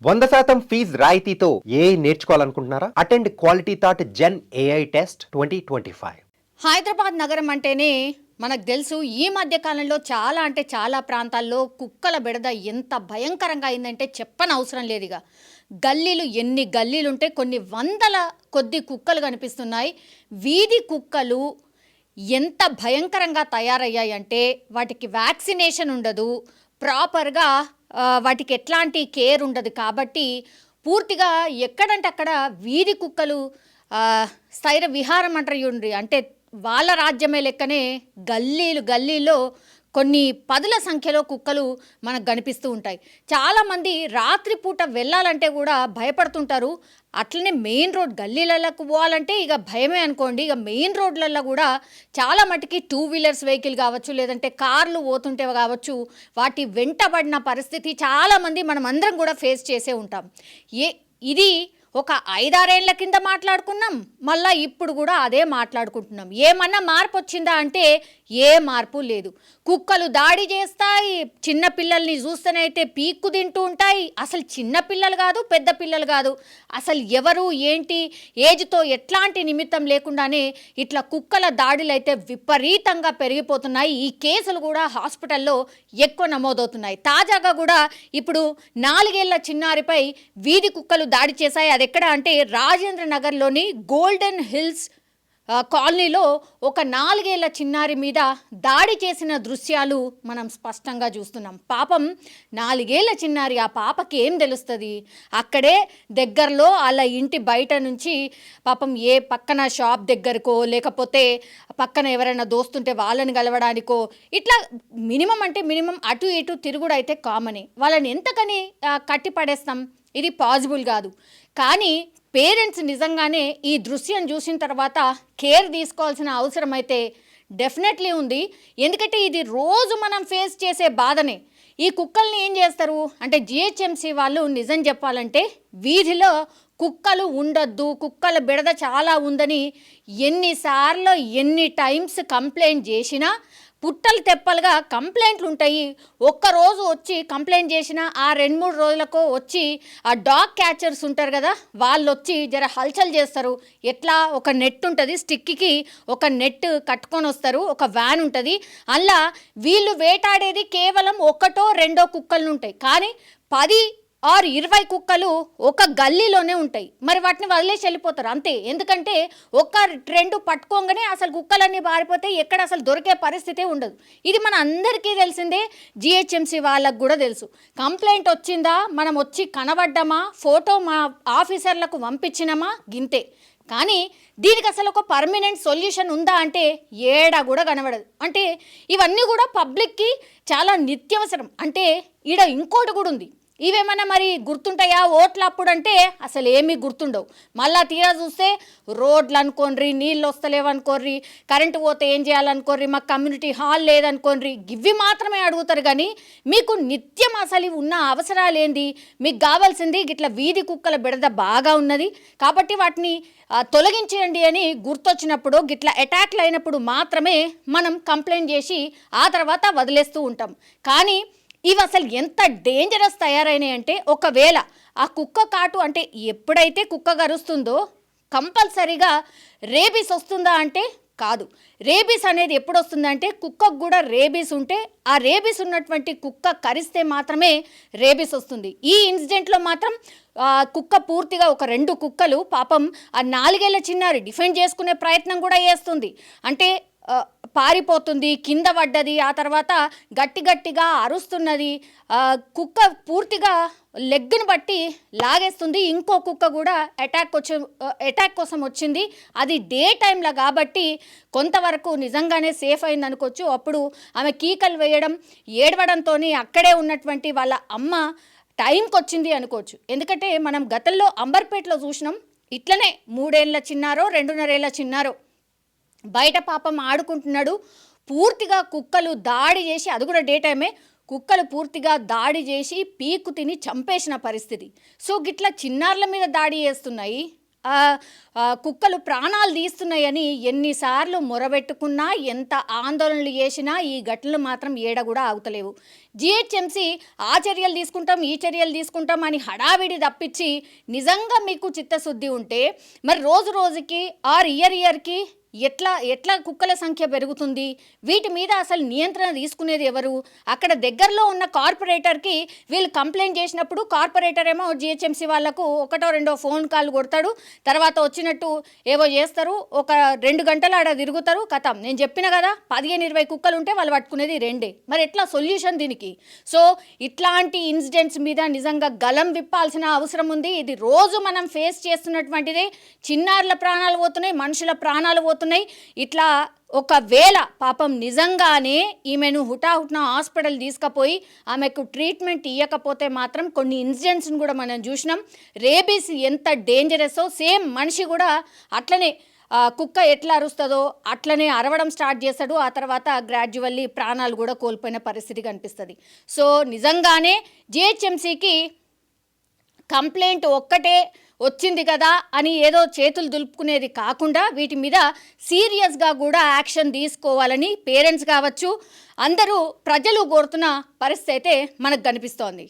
100% fee రాయితీతో AI నేర్చుకోవాలనుకుంటున్నారా? Attend quality thought gen AI test 2025. Hyderabad నగరం అంటేనే మనకు తెలుసు. ఈ మధ్య కాలంలో చాలా అంటే చాలా ప్రాంతాల్లో కుక్కల బెడద ఎంత భయంకరంగా అయిందంటే చెప్పనవసరం లేదు. ఇక గల్లీలు ఎన్ని గల్లీలు ఉంటే కొన్ని వందల కొద్ది కుక్కలు కనిపిస్తున్నాయి. వీధి కుక్కలు ఎంత భయంకరంగా తయారయ్యాయి అంటే వాటికి వ్యాక్సినేషన్ ఉండదు, ప్రాపర్గా వాటికి ఎట్లాంటి కేర్ ఉండదు. కాబట్టి పూర్తిగా ఎక్కడంటే అక్కడ వీధి కుక్కలు స్థైర విహారం అంటారు. అంటే వాళ్ళ రాజ్యమే లెక్కనే గల్లీలో కొన్ని పదుల సంఖ్యలో కుక్కలు మనకు కనిపిస్తూ ఉంటాయి. చాలామంది రాత్రిపూట వెళ్ళాలంటే కూడా భయపడుతుంటారు. అట్లనే మెయిన్ రోడ్ గల్లీలకు పోవాలంటే ఇక భయమే అనుకోండి. ఇక మెయిన్ రోడ్లలో కూడా చాలా మటుకి 2 వీలర్స్ వెహికల్ కావచ్చు, లేదంటే కార్లు పోతుంటే కావచ్చు, వాటి వెంటబడిన పరిస్థితి చాలామంది మనం అందరం కూడా ఫేస్ చేసే ఉంటాం. ఇది ఒక 5-6 ఏళ్ల కింద మాట్లాడుకున్నాం, మళ్ళీ ఇప్పుడు కూడా అదే మాట్లాడుకుంటున్నాం. ఏమన్నా మార్పు వచ్చిందా అంటే ఏ మార్పు లేదు. కుక్కలు దాడి చేస్తాయి, చిన్న పిల్లల్ని చూస్తేనైతే పీక్కు తింటూ ఉంటాయి. అసలు చిన్న పిల్లలు కాదు, పెద్ద పిల్లలు కాదు, అసలు ఎవరు ఏంటి ఏజ్తో ఎట్లాంటి నిమిత్తం లేకుండానే ఇట్లా కుక్కల దాడులు అయితే విపరీతంగా పెరిగిపోతున్నాయి. ఈ కేసులు కూడా హాస్పిటల్లో ఎక్కువ నమోదవుతున్నాయి. తాజాగా కూడా ఇప్పుడు 4 ఏళ్ల చిన్నారిపై వీధి కుక్కలు దాడి చేశాయి. అది ఎక్కడ అంటే రాజేంద్ర నగర్లోని గోల్డెన్ హిల్స్ కాలనీలో ఒక 4 ఏళ్ల చిన్నారి మీద దాడి చేసిన దృశ్యాలు మనం స్పష్టంగా చూస్తున్నాం. పాపం 4 ఏళ్ల చిన్నారి, ఆ పాపకి ఏం తెలుస్తుంది? అక్కడే దగ్గరలో వాళ్ళ ఇంటి బయట నుంచి పాపం ఏ పక్కన షాప్ దగ్గరకో, లేకపోతే పక్కన ఎవరైనా దోస్తుంటే వాళ్ళని కలవడానికో, ఇట్లా మినిమం అటు ఇటు తిరుగుడు అయితే కామనే. వాళ్ళని ఎంతకని కట్టి పడేస్తాం? ఇది పాసిబుల్ కాదు. కానీ పేరెంట్స్ నిజంగానే ఈ దృశ్యం చూసిన తర్వాత కేర్ తీసుకోవాల్సిన అవసరం అయితే డెఫినెట్లీ ఉంది. ఎందుకంటే ఇది రోజు మనం ఫేస్ చేసే బాధనే. ఈ కుక్కల్ని ఏం చేస్తారు అంటే జిహెచ్ఎంసీ వాళ్ళు నిజం చెప్పాలంటే వీధిలో కుక్కలు ఉండొద్దు, కుక్కల బెడద చాలా ఉందని ఎన్నిసార్లు ఎన్ని టైమ్స్ కంప్లైంట్ చేసినా పుట్టలు తెప్పలుగా కంప్లైంట్లు ఉంటాయి. ఒక్కరోజు వచ్చి కంప్లైంట్ చేసిన ఆ 2-3 రోజులకు వచ్చి ఆ డాగ్ క్యాచర్స్ ఉంటారు కదా, వాళ్ళు వచ్చి జర హల్చల్ చేస్తారు. ఎట్లా ఒక నెట్ ఉంటుంది, స్టిక్కి ఒక నెట్ కట్టుకొని వస్తారు, ఒక వ్యాన్ ఉంటుంది. అలా వీళ్ళు వేటాడేది కేవలం 1-2 కుక్కలు ఉంటాయి. కానీ 10 or 20 కుక్కలు ఒక గల్లీలోనే ఉంటాయి. మరి వాటిని వదిలేసి వెళ్ళిపోతారు అంతే. ఎందుకంటే 1-2 పట్టుకోగానే అసలు కుక్కలన్నీ పారిపోతే ఎక్కడ అసలు దొరికే పరిస్థితే ఉండదు. ఇది మన అందరికీ తెలిసిందే, జిహెచ్ఎంసీ వాళ్ళకు కూడా తెలుసు. కంప్లైంట్ వచ్చిందా, మనం వచ్చి కనబడ్డామా, ఫోటో మా ఆఫీసర్లకు పంపించినామా, గింతే. కానీ దీనికి అసలు ఒక పర్మనెంట్ సొల్యూషన్ ఉందా అంటే ఏడా కూడా కనబడదు. అంటే ఇవన్నీ కూడా పబ్లిక్కి చాలా నిత్యవసరం. అంటే ఈడ ఇంకోటి కూడా ఉంది. ఇవేమన్నా మరి గుర్తుంటాయా ఓట్లు అప్పుడు అంటే అసలు ఏమీ గుర్తుండవు. మళ్ళీ తీరా చూస్తే రోడ్లు అనుకోండి, నీళ్ళు వస్తలేవనుకోర్రి, కరెంటు పోతే ఏం చేయాలనుకోర్రి, మాకు కమ్యూనిటీ హాల్ లేదనుకోండి, ఇవి మాత్రమే అడుగుతారు. కానీ మీకు నిత్యం అసలు ఉన్న అవసరాలు ఏంది? మీకు కావాల్సింది గిట్ల వీధి కుక్కల బెడద బాగా ఉన్నది కాబట్టి వాటిని తొలగించేయండి అని గుర్తొచ్చినప్పుడు, గిట్ల అటాక్లు అయినప్పుడు మాత్రమే మనం కంప్లైంట్ చేసి ఆ తర్వాత వదిలేస్తూ ఉంటాం. కానీ ఇవి అసలు ఎంత డేంజరస్ తయారైనాయి అంటే, ఒకవేళ ఆ కుక్క కాటు అంటే ఎప్పుడైతే కుక్క గరుస్తుందో కంపల్సరీగా రేబీస్ వస్తుందా అంటే కాదు. రేబీస్ అనేది ఎప్పుడు వస్తుందంటే కుక్కకు కూడా రేబీస్ ఉంటే, ఆ రేబీస్ ఉన్నటువంటి కుక్క కరిస్తే మాత్రమే రేబీస్ వస్తుంది. ఈ ఇన్సిడెంట్లో మాత్రం కుక్క పూర్తిగా ఒక 2 కుక్కలు పాపం ఆ 4 ఏళ్ల చిన్నారి డిఫెండ్ చేసుకునే ప్రయత్నం కూడా చేస్తుంది. అంటే పారిపోతుంది, కింద పడ్డది, ఆ తర్వాత గట్టిగా అరుస్తున్నది. కుక్క పూర్తిగా లెగ్గును బట్టి లాగేస్తుంది. ఇంకో కుక్క కూడా అటాక్ కోసం వచ్చింది. అది డే టైంలో కాబట్టి కొంతవరకు నిజంగానే సేఫ్ అయింది అనుకోవచ్చు. అప్పుడు ఆమె కీకలు వేయడం, ఏడవడంతో అక్కడే ఉన్నటువంటి వాళ్ళ అమ్మ టైంకి వచ్చింది అనుకోవచ్చు. ఎందుకంటే మనం గతంలో అంబర్పేటలో చూసినాం, ఇట్లనే 3 ఏళ్ల చిన్నారో 2.5 ఏళ్ల చిన్నారో బయట పాపం ఆడుకుంటున్నాడు. పూర్తిగా కుక్కలు దాడి చేసి, అది కూడా డే టైమే, కుక్కలు పూర్తిగా దాడి చేసి పీకు తిని చంపేసిన పరిస్థితి. సో గిట్లా చిన్నారుల మీద దాడి చేస్తున్నాయి. కుక్కలు ప్రాణాలు తీస్తున్నాయని ఎన్నిసార్లు మొరబెట్టుకున్నా, ఎంత ఆందోళనలు చేసినా ఈ ఘటనలు మాత్రం ఏడ కూడా ఆగుతలేవు. జిహెచ్ఎంసీ ఆ చర్యలు తీసుకుంటాం, ఈ చర్యలు తీసుకుంటాం అని హడావిడి తప్పించి, నిజంగా మీకు చిత్తశుద్ధి ఉంటే మరి రోజు రోజుకి ఆర్ ఇయర్కి ఎట్లా కుక్కల సంఖ్య పెరుగుతుంది? వీటి మీద అసలు నియంత్రణ తీసుకునేది ఎవరు? అక్కడ దగ్గరలో ఉన్న కార్పొరేటర్కి వీళ్ళు కంప్లైంట్ చేసినప్పుడు కార్పొరేటర్ ఏమో జిహెచ్ఎంసీ వాళ్ళకు ఒకటో రెండో ఫోన్ కాల్ కొడతాడు, తర్వాత వచ్చినట్టు ఏవో చేస్తారు, ఒక 2 గంటలు ఆడ తిరుగుతారు, కథం. నేను చెప్పిన కదా 15-20 కుక్కలు ఉంటే వాళ్ళు పట్టుకునేది 2. మరి ఎట్లా సొల్యూషన్ దీనికి? సో ఇట్లాంటి ఇన్సిడెంట్స్ మీద నిజంగా గలం విప్పాల్సిన అవసరం ఉంది. ఇది రోజు మనం ఫేస్ చేస్తున్నటువంటిదే. చిన్నారుల ప్రాణాలు పోతున్నాయి, మనుషుల ప్రాణాలు పోతున్నాయి. ఇట్లా ఒకవేళ పాపం నిజంగానే ఈమెను హుటాహుటిన హాస్పిటల్ తీసుకుపోయి ఆమెకు ట్రీట్మెంట్ ఇవ్వకపోతే మాత్రం కొన్ని ఇన్సిడెంట్స్ని కూడా మనం చూసినాం. రేబీస్ ఎంత డేంజరస్సో సేమ్ మనిషి కూడా అట్లనే కుక్క ఎట్లా అరుస్తుందో అట్లనే అరవడం స్టార్ట్ చేస్తాడు. ఆ తర్వాత గ్రాడ్యువల్లీ ప్రాణాలు కూడా కోల్పోయిన పరిస్థితి కనిపిస్తుంది. సో నిజంగానే జిహెచ్ఎంసీకి కంప్లైంట్ ఒక్కటే వచ్చింది కదా అని ఏదో చేతులు దులుపుకునేది కాకుండా వీటి మీద సీరియస్గా కూడా యాక్షన్ తీసుకోవాలని పేరెంట్స్ కావచ్చు, అందరూ ప్రజలు కోరుతున్న పరిస్థితి అయితే మనకు కనిపిస్తోంది.